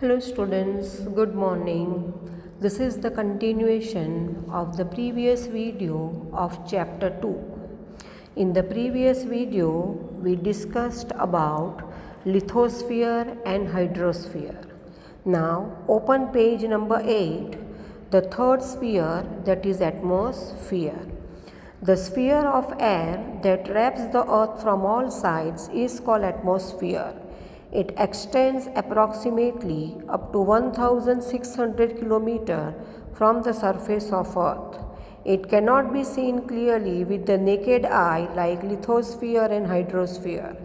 Hello students, good morning. This is the continuation of the previous video of chapter 2. In the previous video, we discussed about lithosphere and hydrosphere. Now open page number 8, the third sphere, that is atmosphere. The sphere of air that wraps the earth from all sides is called atmosphere. It extends approximately up to 1600 km from the surface of earth. It cannot be seen clearly with the naked eye like lithosphere and hydrosphere.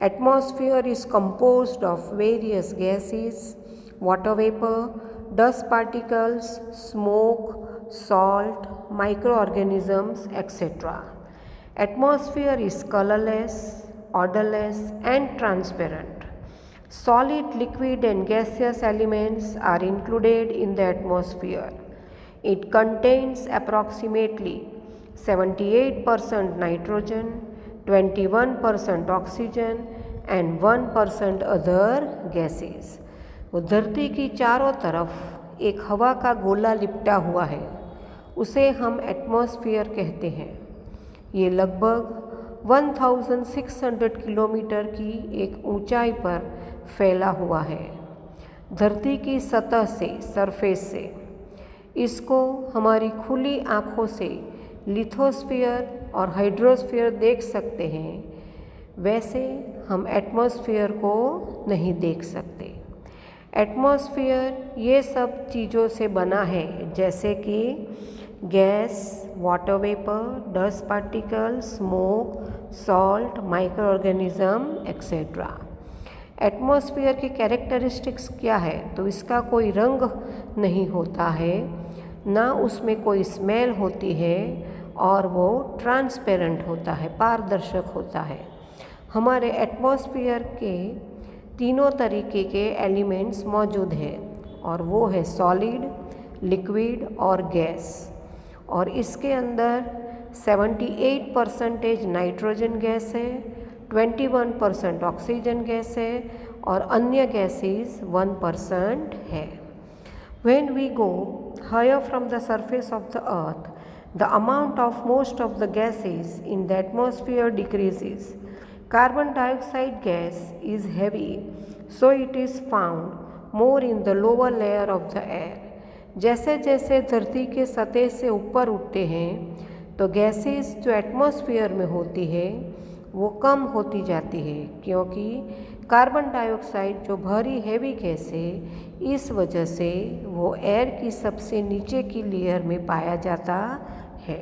Atmosphere is composed of various gases, water vapor, dust particles, smoke, salt, microorganisms, etc. Atmosphere is colorless, odorless, and transparent. Solid, liquid, and gaseous elements are included in the atmosphere. It contains approximately 78% nitrogen, 21% oxygen, and 1% other gases. वो धरती की चारों तरफ एक हवा का गोला लिपटा हुआ है, उसे हम एटमॉस्फेयर कहते हैं। ये लगभग 1600 किलोमीटर की एक ऊंचाई पर फैला हुआ है, धरती की सतह से, सरफेस से। इसको हमारी खुली आँखों से लिथोस्फीयर और हाइड्रोस्फीयर देख सकते हैं, वैसे हम एटमॉस्फेयर को नहीं देख सकते। एटमॉस्फेयर ये सब चीज़ों से बना है, जैसे कि gas, water vapour, dust particle, smoke, salt, micro organism etcetera. Atmosphere की कैरेक्टरिस्टिक्स क्या है? तो इसका कोई रंग नहीं होता है, ना उसमें कोई स्मेल होती है, और वो ट्रांसपेरेंट होता है, पारदर्शक होता है। हमारे एटमॉस्फेयर के तीनों तरीके के एलिमेंट्स मौजूद हैं, और वो है सॉलिड, लिक्विड और गैस। और इसके अंदर 78% नाइट्रोजन गैस है, 21% ऑक्सीजन गैस है, और अन्य गैसेस 1% है। When we go higher from the surface of the earth, the amount of most of the gases in the atmosphere decreases. Carbon dioxide gas is heavy, so it is found more in the lower layer of the air. जैसे जैसे धरती के सतह से ऊपर उठते हैं, तो गैसेस जो एटमॉस्फेयर में होती है वो कम होती जाती है, क्योंकि कार्बन डाइऑक्साइड जो भारी हैवी गैस है, इस वजह से वो एयर की सबसे नीचे की लेयर में पाया जाता है।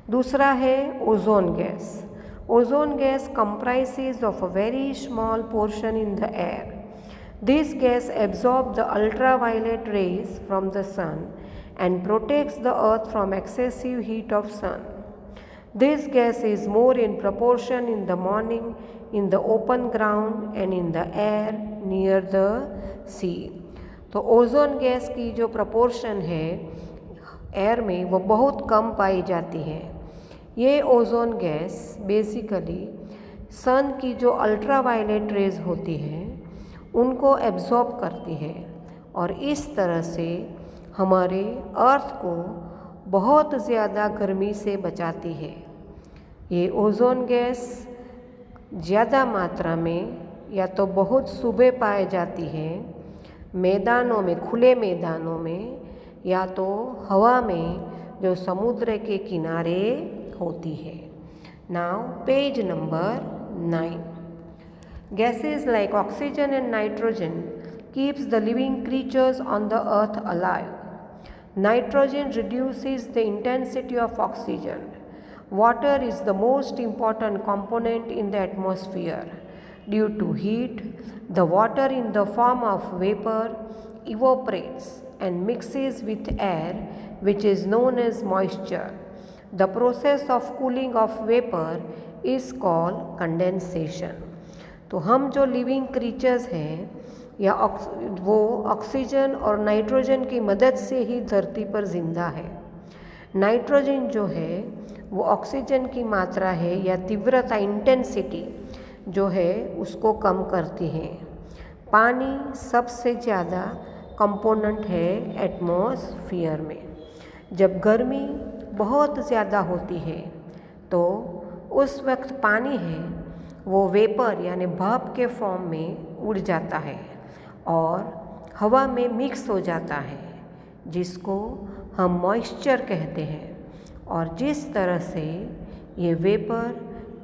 दूसरा है ozone gas. Ozone gas comprises of a very small portion in the air. This gas absorbs the ultraviolet rays from the sun and protects the earth from excessive heat of sun. This gas is more in proportion in the morning, in the open ground and in the air near the sea. तो ozone gas की जो proportion है air में, वो बहुत कम पाई जाती है। ये ओजोन गैस बेसिकली सन की जो अल्ट्रावायलेट रेज होती हैं उनको एब्जॉर्ब करती है, और इस तरह से हमारे अर्थ को बहुत ज़्यादा गर्मी से बचाती है। ये ओजोन गैस ज़्यादा मात्रा में या तो बहुत सुबह पाई जाती है मैदानों में, खुले मैदानों में, या तो हवा में जो समुद्र के किनारे होती है। Now page number 9. Gases like oxygen and nitrogen keeps the living creatures on the earth alive. Nitrogen reduces the intensity of oxygen. Water is the most important component in the atmosphere. Due to heat, the water in the form of vapor evaporates and mixes with air, which is known as moisture. The process of cooling of vapor is called condensation. तो हम जो living creatures हैं या वो oxygen और nitrogen की मदद से ही धरती पर जिंदा है। नाइट्रोजन जो है वो ऑक्सीजन की मात्रा है या तीव्रता, इंटेंसिटी जो है उसको कम करती है। पानी सबसे ज़्यादा कंपोनेंट है एटमॉस्फेयर में। जब गर्मी बहुत ज़्यादा होती है तो उस वक्त पानी है वो वेपर यानी भाप के फॉर्म में उड़ जाता है और हवा में मिक्स हो जाता है, जिसको हम मॉइस्चर कहते हैं। और जिस तरह से ये वेपर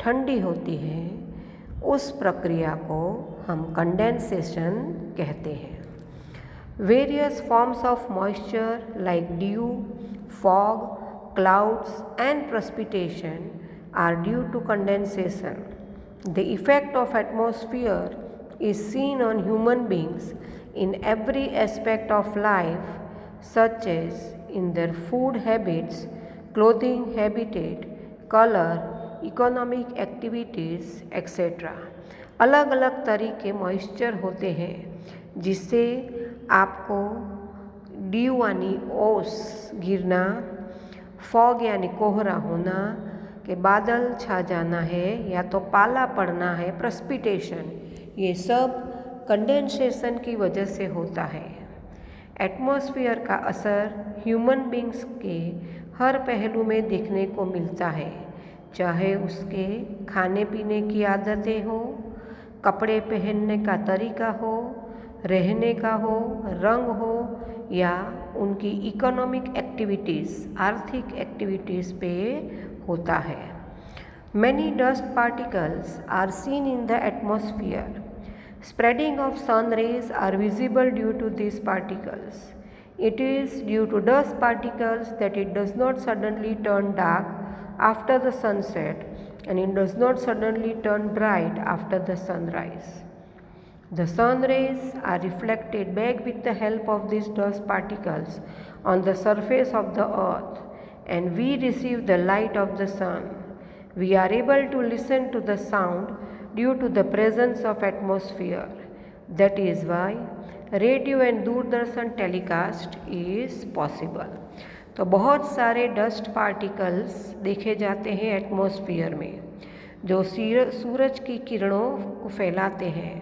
ठंडी होती है उस प्रक्रिया को हम कंडेंसेशन कहते हैं। Various forms of moisture like due, fog, clouds and precipitation are due to condensation. The effect of atmosphere is seen on human beings in every aspect of life, such as in their food habits, clothing habitat, color, economic activities, etc. अलग अलग तरीके moisture होते हैं जिससे आपको due यानी ओस गिरना, फॉग यानी कोहरा होना, के बादल छा जाना है या तो पाला पड़ना है, प्रेसिपिटेशन, ये सब कंडेंसेशन की वजह से होता है। एटमॉस्फेयर का असर ह्यूमन बींग्स के हर पहलू में देखने को मिलता है, चाहे उसके खाने पीने की आदतें हो, कपड़े पहनने का तरीका हो, रहने का हो, रंग हो या उनकी इकोनॉमिक एक्टिविटीज़, आर्थिक एक्टिविटीज़ पे होता है। Many dust particles are seen in the atmosphere. Spreading of sun rays are visible due to this particles. It is due to dust particles that it does not suddenly turn dark after the sunset and it does not suddenly turn bright after the sunrise. The sun rays are reflected back with the help of these dust particles on the surface of the earth and we receive the light of the sun. We are able to listen to the sound due to the presence of atmosphere. That is why radio and Doordarshan telecast is possible. तो बहुत सारे dust particles देखे जाते हैं atmosphere में जो सूरज की किरणों को फैलाते हैं।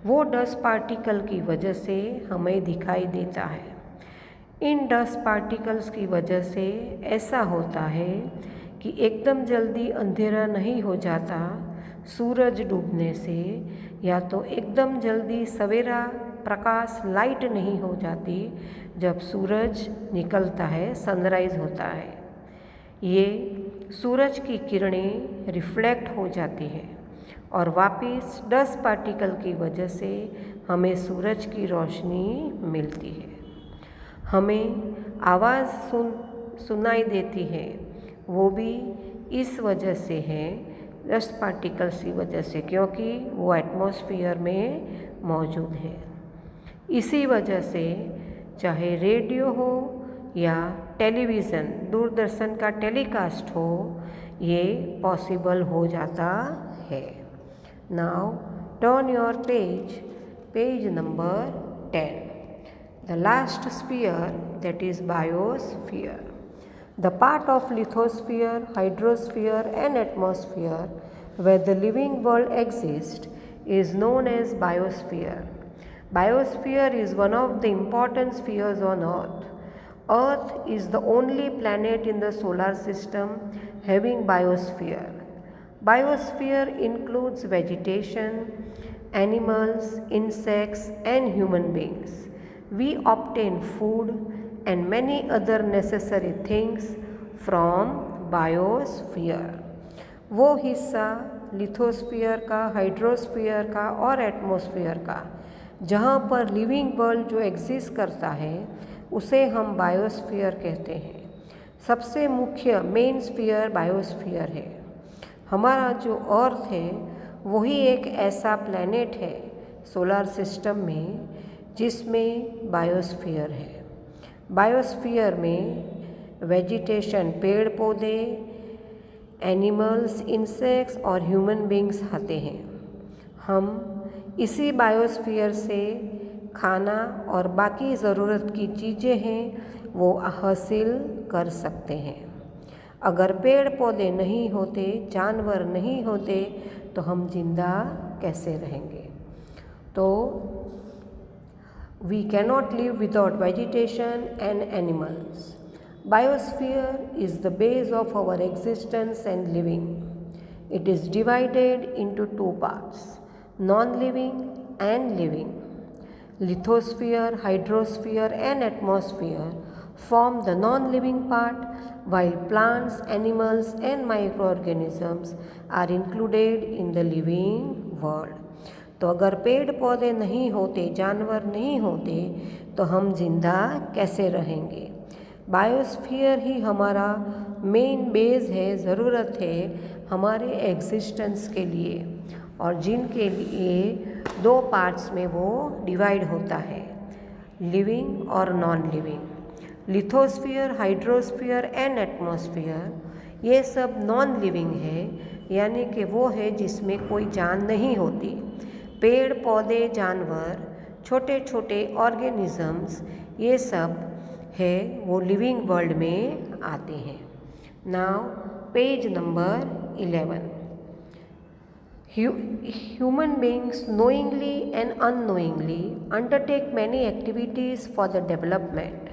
वो डस्ट पार्टिकल की वजह से हमें दिखाई देता है। इन डस्ट पार्टिकल्स की वजह से ऐसा होता है कि एकदम जल्दी अंधेरा नहीं हो जाता सूरज डूबने से, या तो एकदम जल्दी सवेरा प्रकाश लाइट नहीं हो जाती जब सूरज निकलता है, सनराइज़ होता है। ये सूरज की किरणें रिफ्लेक्ट हो जाती है और वापस डस्ट पार्टिकल की वजह से हमें सूरज की रोशनी मिलती है। हमें आवाज़ सुनाई देती है, वो भी इस वजह से है, डस्ट पार्टिकल्स की वजह से, क्योंकि वो एटमॉस्फेयर में मौजूद है। इसी वजह से चाहे रेडियो हो या टेलीविज़न, दूरदर्शन का टेलीकास्ट हो, ये पॉसिबल हो जाता है। Now turn your page number 10. The last sphere, that is biosphere. The part of lithosphere, hydrosphere and atmosphere where the living world exists is known as biosphere. Biosphere is one of the important spheres on Earth. Earth is the only planet in the solar system having biosphere. Biosphere includes vegetation, animals, insects and human beings. We obtain food and many other necessary things from biosphere. वो हिस्सा lithosphere का, hydrosphere का और atmosphere का जहाँ पर living world जो exist करता है उसे हम बायोस्फीयर कहते हैं। सबसे मुख्य मेन स्फीयर बायोस्फीयर है। हमारा जो अर्थ है वही एक ऐसा प्लैनेट है सोलर सिस्टम में जिसमें बायोस्फीयर है। बायोस्फीयर में वेजिटेशन, पेड़ पौधे, एनिमल्स, इंसेक्ट्स और ह्यूमन बींग्स आते हैं। हम इसी बायोस्फीयर से खाना और बाकी ज़रूरत की चीज़ें हैं वो हासिल कर सकते हैं। अगर पेड़ पौधे नहीं होते, जानवर नहीं होते तो हम जिंदा कैसे रहेंगे। तो we cannot live without vegetation and animals. Biosphere is the base of our existence and living. It is divided into two parts, non-living and living. Lithosphere, hydrosphere and atmosphere form the non-living part, while plants, animals and microorganisms are included in the living world. तो अगर पेड़ पौधे नहीं होते, जानवर नहीं होते, तो हम जिंदा कैसे रहेंगे। बायोस्फीयर ही हमारा मेन बेस है, ज़रूरत है हमारे एग्जिस्टेंस के लिए, और जिनके लिए दो पार्ट्स में वो डिवाइड होता है, लिविंग और non living. Lithosphere, hydrosphere and atmosphere ये सब नॉन लिविंग है, यानी कि वो है जिसमें कोई जान नहीं होती। पेड़ पौधे, जानवर, छोटे छोटे ऑर्गेनिजम्स ये सब है वो लिविंग वर्ल्ड में आते हैं। Now page number 11। Human beings knowingly and unknowingly undertake many activities for the development.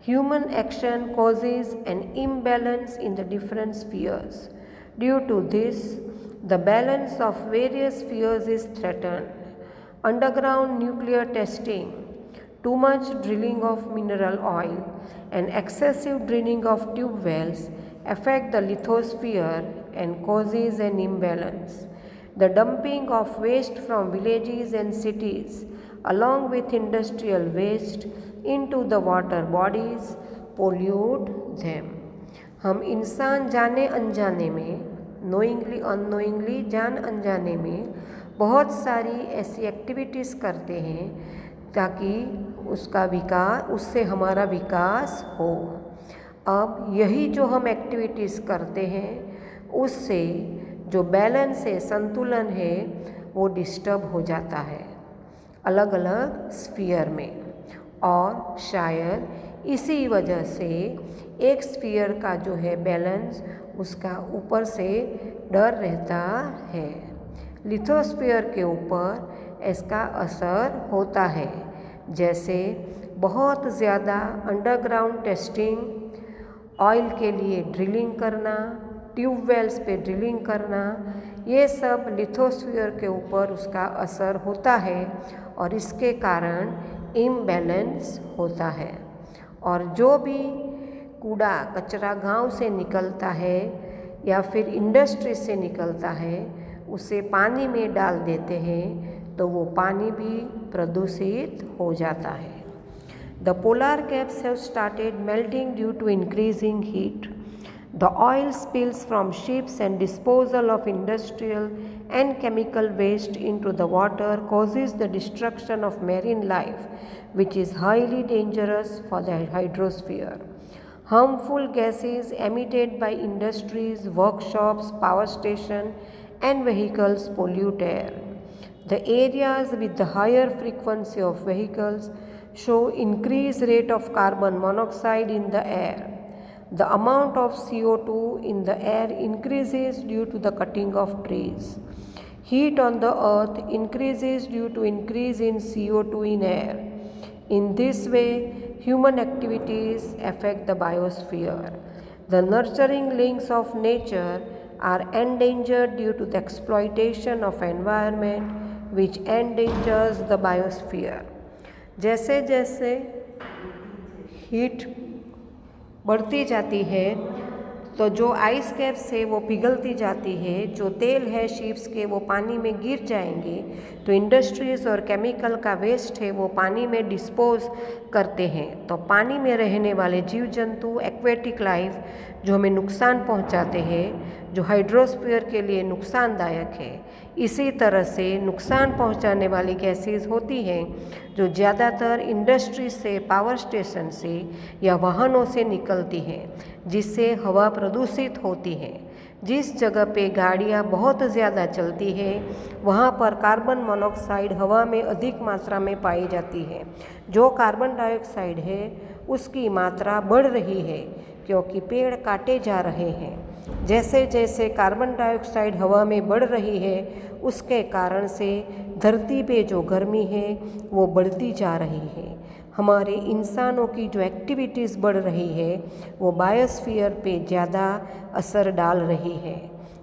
Human action causes an imbalance in the different spheres. Due to this, the balance of various spheres is threatened. Underground nuclear testing, too much drilling of mineral oil, and excessive draining of tube wells affect the lithosphere and causes an imbalance. The dumping of waste from villages and cities along with industrial waste into the water bodies pollute them. हम इंसान जाने अनजाने में, knowingly unknowingly, जान अनजाने में बहुत सारी ऐसी एक्टिविटीज़ करते हैं ताकि उससे हमारा विकास हो। अब यही जो हम एक्टिविटीज़ करते हैं उससे जो बैलेंस है, संतुलन है, वो डिस्टर्ब हो जाता है अलग अलग स्फीयर में, और शायद इसी वजह से एक स्फीयर का जो है बैलेंस उसका ऊपर से डर रहता है। लिथोस्फीयर के ऊपर इसका असर होता है, जैसे बहुत ज़्यादा अंडरग्राउंड टेस्टिंग, ऑयल के लिए ड्रिलिंग करना, ट्यूबवेल्स पे ड्रिलिंग करना, ये सब लिथोस्फीयर के ऊपर उसका असर होता है और इसके कारण इम्बैलेंस होता है। और जो भी कूड़ा कचरा गांव से निकलता है या फिर इंडस्ट्री से निकलता है उसे पानी में डाल देते हैं तो वो पानी भी प्रदूषित हो जाता है। The polar caps have started melting due to increasing heat. The oil spills from ships and disposal of industrial and chemical waste into the water causes the destruction of marine life, which is highly dangerous for the hydrosphere. Harmful gases emitted by industries, workshops, power stations, and vehicles pollute air. The areas with the higher frequency of vehicles show increased rate of carbon monoxide in the air. The amount of CO2 in the air increases due to the cutting of trees. Heat on the earth increases due to increase in CO2 in air. In this way, human activities affect the biosphere. The nurturing links of nature are endangered due to the exploitation of environment which endangers the biosphere. जैसे जैसे heat बढ़ती जाती है तो जो ice caps है वो पिघलती जाती है, जो तेल है शिप्स के वो पानी में गिर जाएंगे, तो इंडस्ट्रीज़ और केमिकल का वेस्ट है वो पानी में डिस्पोज करते हैं, तो पानी में रहने वाले जीव जंतु, एक्वेटिक लाइफ जो हमें नुकसान पहुंचाते हैं, जो हाइड्रोस्फीयर के लिए नुकसानदायक है। इसी तरह से नुकसान पहुंचाने वाली गैसेस होती हैं जो ज़्यादातर इंडस्ट्री से, पावर स्टेशन से या वाहनों से निकलती हैं, जिससे हवा प्रदूषित होती है। जिस जगह पे गाड़ियाँ बहुत ज़्यादा चलती है वहाँ पर कार्बन मोनोऑक्साइड हवा में अधिक मात्रा में पाई जाती है। जो कार्बन डाइऑक्साइड है उसकी मात्रा बढ़ रही है क्योंकि पेड़ काटे जा रहे हैं। जैसे जैसे कार्बन डाइऑक्साइड हवा में बढ़ रही है उसके कारण से धरती पे जो गर्मी है वो बढ़ती जा रही है। हमारे इंसानों की जो एक्टिविटीज़ बढ़ रही है वो बायोस्फीयर पे ज़्यादा असर डाल रही है।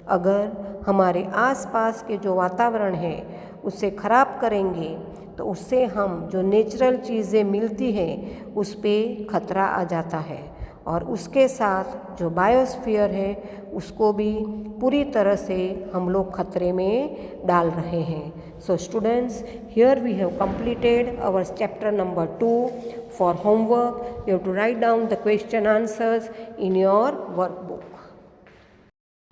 अगर हमारे आसपास के जो वातावरण है उसे ख़राब करेंगे तो उससे हम जो नेचुरल चीज़ें मिलती हैं उस पर खतरा आ जाता है और उसके साथ जो बायोस्फीयर है उसको भी पूरी तरह से हम लोग खतरे में डाल रहे हैं। So students, here we have completed our chapter number 2. For homework, you have to write down the question answers in your workbook.